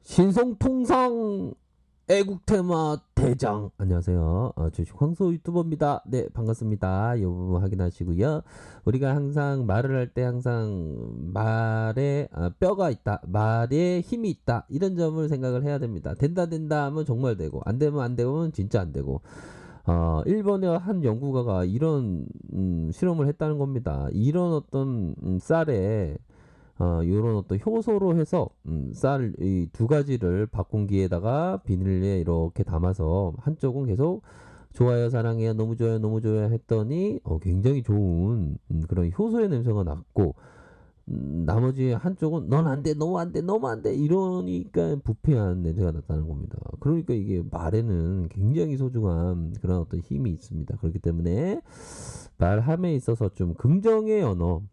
신성통상 애국테마 대장. 안녕하세요. 주식 황소 유튜버입니다. 네, 반갑습니다. 이 부분 확인하시고요. 우리가 항상 말을 할 때 항상 말에 뼈가 있다, 말에 힘이 있다, 이런 점을 생각을 해야 됩니다. 된다 된다 하면 정말 되고, 안 되면 안 되면 진짜 안 되고. 일본의 한 연구가가 이런 실험을 했다는 겁니다. 이런 어떤 쌀에 요런 어떤 효소로 해서 쌀 이 두 가지를 바꾼기에다가 비닐에 이렇게 담아서 한쪽은 계속 좋아요, 사랑해요, 너무 좋아요, 너무 좋아요 했더니 굉장히 좋은 그런 효소의 냄새가 났고, 나머지 한쪽은 넌 안 돼, 너무 안 돼, 너무 안 돼 이러니까 부패한 냄새가 났다는 겁니다. 그러니까 이게 말에는 굉장히 소중한 그런 어떤 힘이 있습니다. 그렇기 때문에 말함에 있어서 좀 긍정의 언어,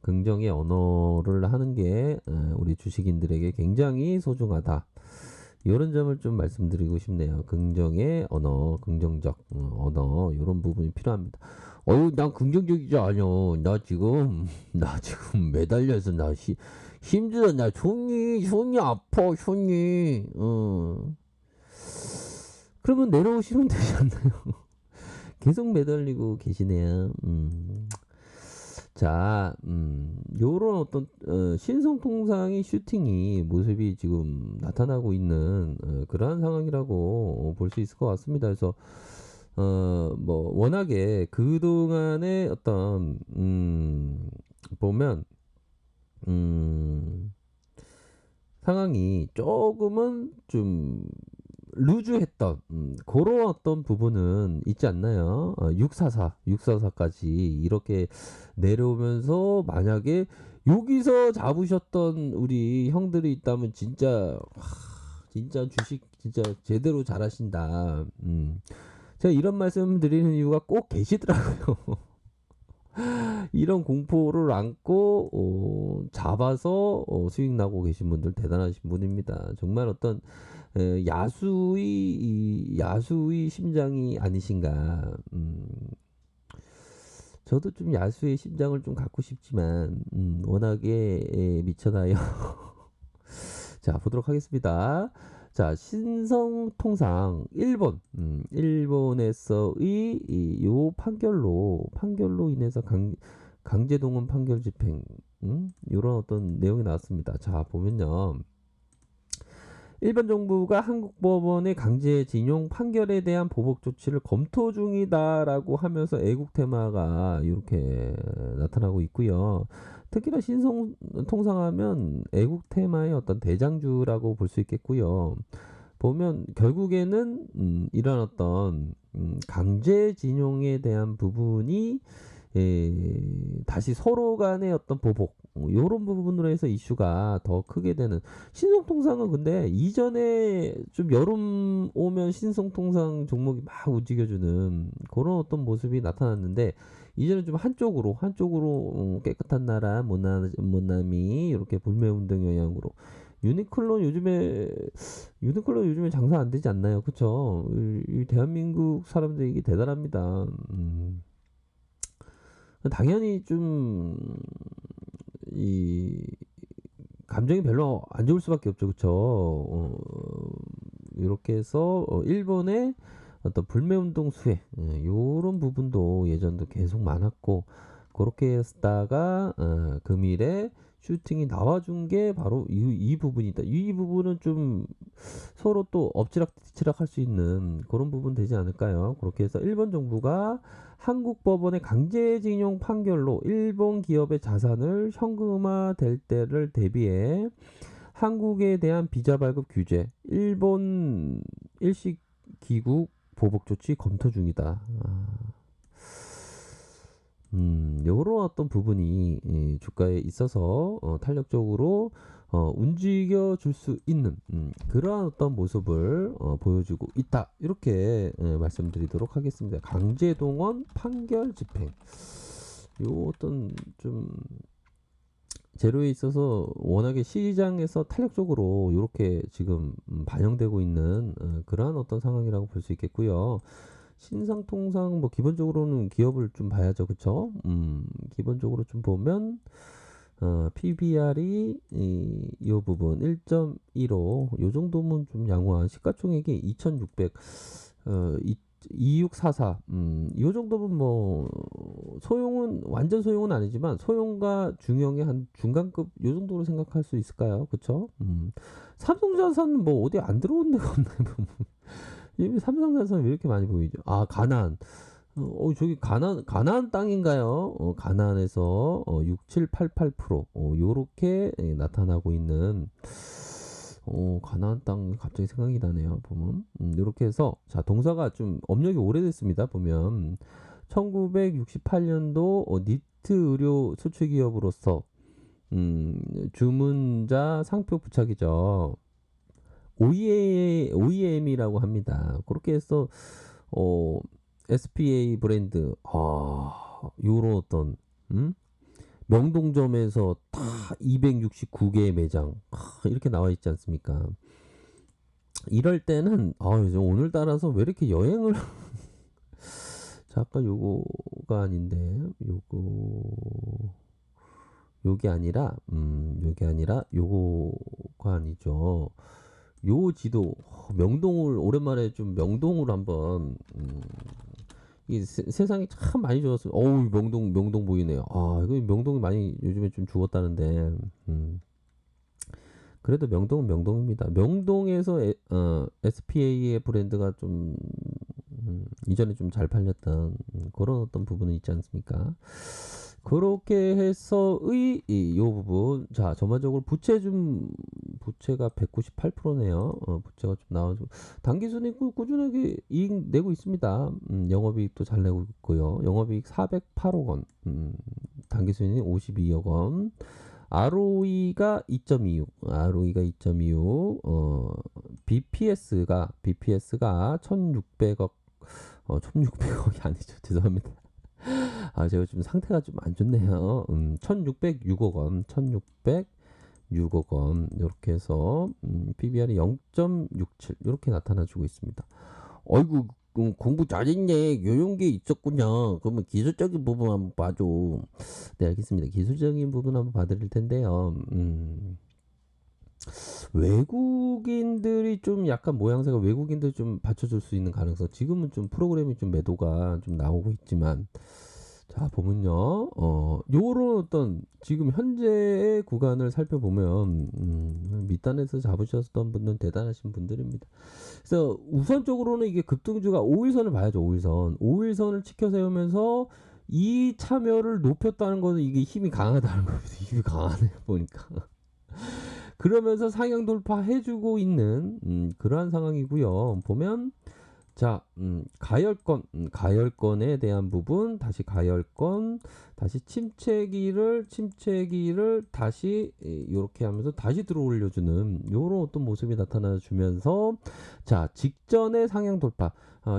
긍정의 언어를 하는 게 우리 주식인들에게 굉장히 소중하다. 이런 점을 좀 말씀드리고 싶네요. 긍정의 언어, 긍정적 언어, 이런 부분이 필요합니다. 난 긍정적이지 않아. 나 지금 매달려서 힘들어. 나 손이 아파, 손이. 그러면 내려오시면 되지 않나요? 계속 매달리고 계시네요. 자, 요런 어떤 신성통상의 슈팅이 모습이 지금 나타나고 있는 그러한 상황이라고 볼 수 있을 것 같습니다. 그래서 뭐 워낙에 그동안의 어떤 보면 상황이 조금은 좀 루즈했던 그런 어떤 부분은 있지 않나요? 644까지 이렇게 내려오면서 만약에 여기서 잡으셨던 우리 형들이 있다면 진짜 주식 진짜 제대로 잘하신다. 제가 이런 말씀 드리는 이유가 꼭 계시더라고요. 이런 공포를 안고 잡아서 수익 나고 계신 분들 대단하신 분입니다. 정말 어떤 야수의 심장이 아니신가. 저도 좀 야수의 심장을 좀 갖고 싶지만 워낙에 미쳐나요. 자, 보도록 하겠습니다. 자, 신성통상 일본에서의 요 판결로 인해서 강제동원 판결 집행, 이런 어떤 내용이 나왔습니다. 자, 보면요. 일본 정부가 한국 법원의 강제징용 판결에 대한 보복 조치를 검토 중이다라고 하면서 애국 테마가 이렇게 나타나고 있고요. 특히나 신성 통상하면 애국 테마의 어떤 대장주라고 볼 수 있겠고요. 보면 결국에는 이런 어떤 강제징용에 대한 부분이 다시 서로 간의 어떤 보복 요런 부분으로 해서 이슈가 더 크게 되는. 신성통상은 근데 이전에 좀 여름 오면 신성통상 종목이 막 움직여주는 그런 어떤 모습이 나타났는데, 이제는 좀 한쪽으로 깨끗한 나라 못남이 이렇게 불매운동 영향으로 유니클로 요즘에 장사 안 되지 않나요? 그쵸? 이 대한민국 사람들이 이게 대단합니다. 당연히 좀 이 감정이 별로 안 좋을 수밖에 없죠, 그쵸? 이렇게 해서 일본의 어떤 불매운동 수혜, 요런 부분도 예전도 계속 많았고, 그렇게 했다가 금일에 슈팅이 나와준 게 바로 이 부분이다. 이 부분은 좀 서로 또 엎치락뒤치락 할 수 있는 그런 부분 되지 않을까요? 그렇게 해서 일본 정부가 한국 법원의 강제징용 판결로 일본 기업의 자산을 현금화 될 때를 대비해 한국에 대한 비자 발급 규제, 일본 일식 기구 보복 조치 검토 중이다. 요런 어떤 부분이 이 주가에 있어서 탄력적으로 움직여 줄 수 있는 그러한 어떤 모습을 보여주고 있다. 이렇게 말씀드리도록 하겠습니다. 강제동원 판결 집행. 요 어떤 좀 재료에 있어서 워낙에 시장에서 탄력적으로 이렇게 지금 반영되고 있는 그러한 어떤 상황이라고 볼 수 있겠고요. 신상통상 뭐 기본적으로는 기업을 좀 봐야죠, 그쵸? 기본적으로 좀 보면 PBR이 이 부분 1.15 요 정도면 좀 양호한 시가총액이 2,600 2644 요 정도면 뭐 소형은 완전 소형은 아니지만 소형과 중형의 한 중간급 요 정도로 생각할 수 있을까요? 그쵸? 삼성전자는 뭐 어디 안 들어온 데가 없네. 이미 삼성전자는 왜 이렇게 많이 보이죠? 아, 가난. 저기 가나안 땅인가요? 가나안에서 6788% 요렇게 나타나고 있는 가나안 땅 갑자기 생각이 나네요. 보면 요렇게 해서 자 동사가 좀 업력이 오래됐습니다. 보면 1968년도 니트 의료 수출 기업으로서 주문자 상표 부착이죠. OEM이라고 합니다. 그렇게 해서 어, SPA 브랜드 요런 어떤 명동점에서 다 269개의 매장 이렇게 나와 있지 않습니까? 이럴 때는 오늘따라서 왜 이렇게 여행을 잠깐 요거가 아닌데 요게 아니라 요거가 아니죠. 요 지도 명동을 오랜만에 좀 명동으로 한번 이 세상이 참 많이 좋았어요. 어우 명동 보이네요. 이거 명동이 많이 요즘에 좀 죽었다는데 그래도 명동은 명동입니다. 명동에서 SPA의 브랜드가 좀 이전에 좀 잘 팔렸던 그런 어떤 부분은 있지 않습니까? 그렇게 해서의 요 부분 자 전반적으로 부채가 198%네요. 부채가 좀 나와서 당기순이 꾸준하게 이익 내고 있습니다. 영업이익도 잘 내고 있고요. 영업이익 408억 원, 당기순이 52억 원. ROE가 2.26, BPS가 1,600억, 1,600억이 아니죠. 죄송합니다. 제가 좀 상태가 좀 안 좋네요. 1,606억 원, 1,606억 원 이렇게 해서 PBR이 0.67 이렇게 나타나주고 있습니다. 어이구 공부 잘했네. 요런 게 있었군요. 그러면 기술적인 부분 한번 봐줘. 네, 알겠습니다. 기술적인 부분 한번 봐드릴 텐데요. 외국인들이 좀 약간 모양새가 외국인들 좀 받쳐줄 수 있는 가능성. 지금은 좀 프로그램이 좀 매도가 좀 나오고 있지만 자 보면요 요런 어떤 지금 현재의 구간을 살펴보면 밑단에서 잡으셨던 분들은 대단하신 분들입니다. 그래서 우선적으로는 이게 급등주가 5일선을 봐야죠. 5일선을 치켜 세우면서 이 참여를 높였다는 것은 이게 힘이 강하다는 겁니다. 힘이 강하네요 보니까. 그러면서 상향 돌파해주고 있는 그러한 상황이고요. 보면 자, 가열권에 대한 부분, 다시 가열권, 다시 침체기를 다시 이렇게 하면서 다시 들어올려주는 이런 어떤 모습이 나타나주면서 자, 직전의 상향 돌파,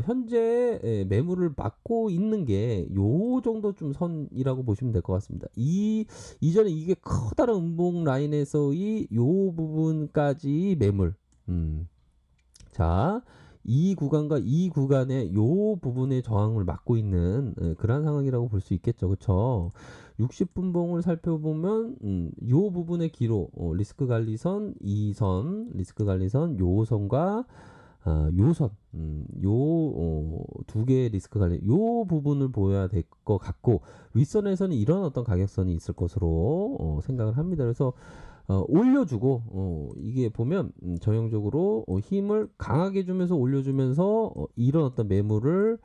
현재 매물을 막고 있는 게 요 정도 좀 선이라고 보시면 될 것 같습니다. 이전에 이게 커다란 음봉 라인에서의 요 부분까지 매물, 자. 이 구간과 이 구간의 요 부분의 저항을 막고 있는 그런 상황이라고 볼 수 있겠죠. 그쵸? 60분봉을 살펴보면 요 부분의 기로 리스크 관리선 2선 리스크 관리선 요선과 요선 요 두 개의 리스크 관리 요 부분을 보여야 될 것 같고 윗선에서는 이런 어떤 가격선이 있을 것으로 생각을 합니다. 그래서 올려주고 이게 보면 전형적으로 힘을 강하게 주면서 올려주면서 이런 어떤 매물을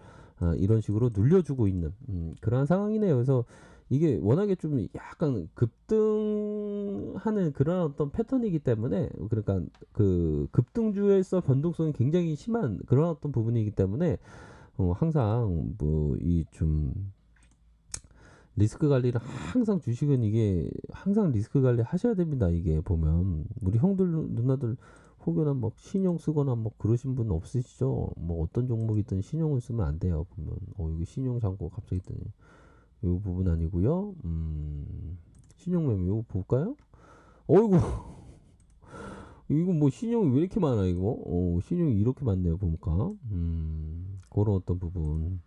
이런 식으로 눌려주고 있는 그러한 상황이네요. 그래서 이게 워낙에 좀 약간 급등하는 그런 어떤 패턴이기 때문에 그러니까 그 급등주에서 변동성이 굉장히 심한 그런 어떤 부분이기 때문에 항상 뭐 이 좀 리스크 관리를 항상 주식은 이게 항상 리스크 관리 하셔야 됩니다. 이게 보면 우리 형들 누나들 혹여나 뭐 신용 쓰거나 뭐 그러신 분 없으시죠? 뭐 어떤 종목이든 신용을 쓰면 안 돼요. 보면 이거 신용 잔고 갑자기 뜨네. 이 부분 아니고요. 신용 매매 이거 볼까요? 어이구 이거 뭐 신용이 왜 이렇게 많아 이거? 신용이 이렇게 많네요. 보니까 그런 어떤 부분.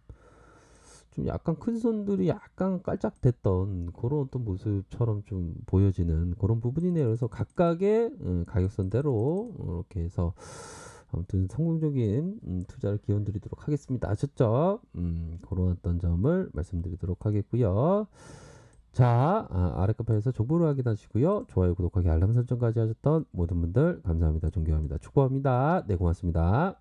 좀 약간 큰 손들이 약간 깔짝댔던 그런 어떤 모습처럼 좀 보여지는 그런 부분이네요. 그래서 각각의 가격선대로 이렇게 해서 아무튼 성공적인 투자를 기원드리도록 하겠습니다. 아셨죠? 그런 어떤 점을 말씀드리도록 하겠고요. 자, 아래 카페에서 정보를 확인하시고요. 좋아요, 구독하기, 알람 설정까지 하셨던 모든 분들 감사합니다. 존경합니다. 축복합니다. 네, 고맙습니다.